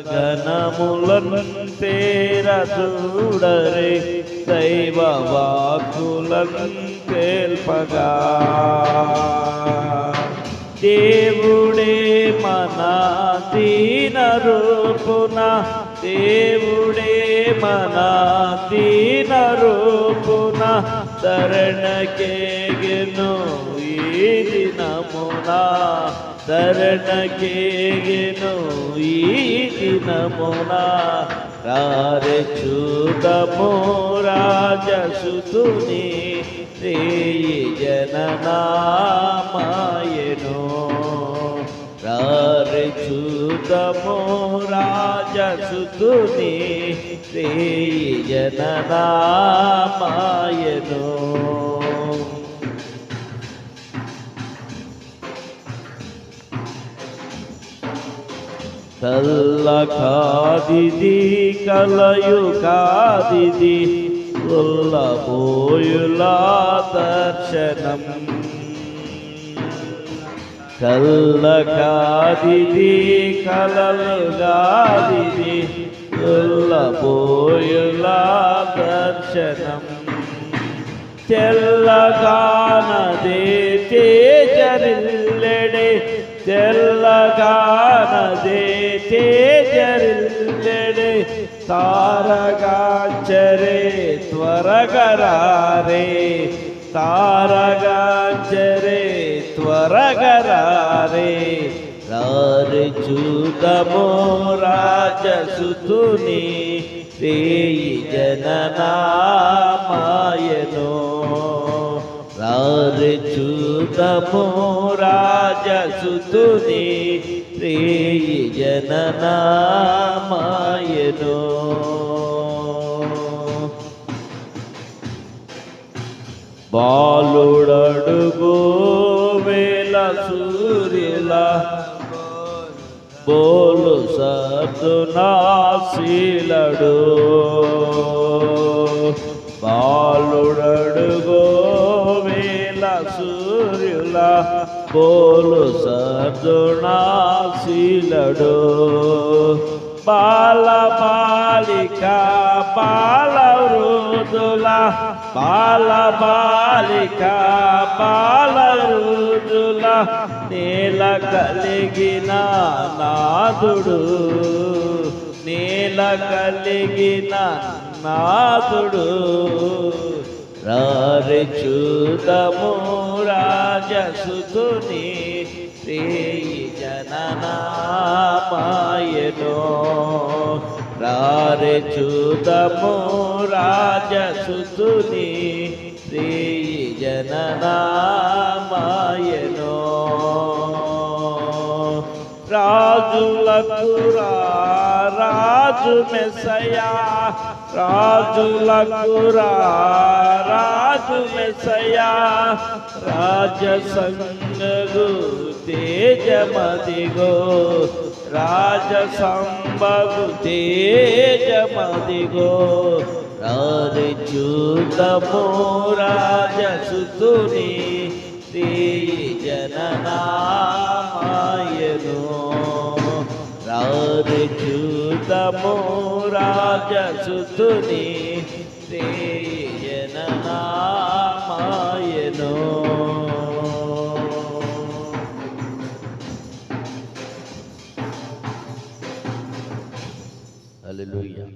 గణములన్ తేరదూడరే దైవ వాక్కులన్ తెల్పగా దేవుడే మన దీన రూపున దేవుడే మన దీన రూపున శరణకేగెను ఈ దినమున శరణకేగెను ఈ దినమున రారే చూదము రాజసుతుని రేయి జననామాయను రారే చూదము రాజసుతుని రేయి జననామాయను కల్ల కాదిది కలయు కాదిది ఉల్లబోయులా దర్శనం కల్ల కాదిది కలలు గాదిది ఉల్లబోయులా దర్శనం తెల్లగానదే తేజరిల్లెడే తెల్లగానదే తేజరిల్లెడే తారగాంచరే త్వరగరారే తారగాంచరే త్వరగరారే రారి చూదము రాజసుతుని రేయి జననామాయను రారి చూదము రాజసుతుని రేయి జననామాయను బాలుడడుగు వేల సూర్యుల బోలు సద్దునాశీలడు బాలుడడుగు వేల సూర్యుల బోలు సద్దునాశీలడు బాల బాలిక బాల వృద్ధుల బాల బాలిక బాల వృద్ధుల నేల కలిగిన నాదుడు నేల కలిగిన నాదుడు రారి చూదము రాజసుతుని రేయి జననామాయను రారి చూదము రాజసుతుని రేయి జననామాయను రాజులకు రాజు మెస్సయా రాజులకు రాజు మెస్సయా రాజసంగగు తేజమదిగో రాజసంబగు తేజమదిగో రారి చూదము రాజసుతుని రేయి జననామాయను రారి చూదము రాజసుతుని రేయి జననామాయను హల్లెలూయా.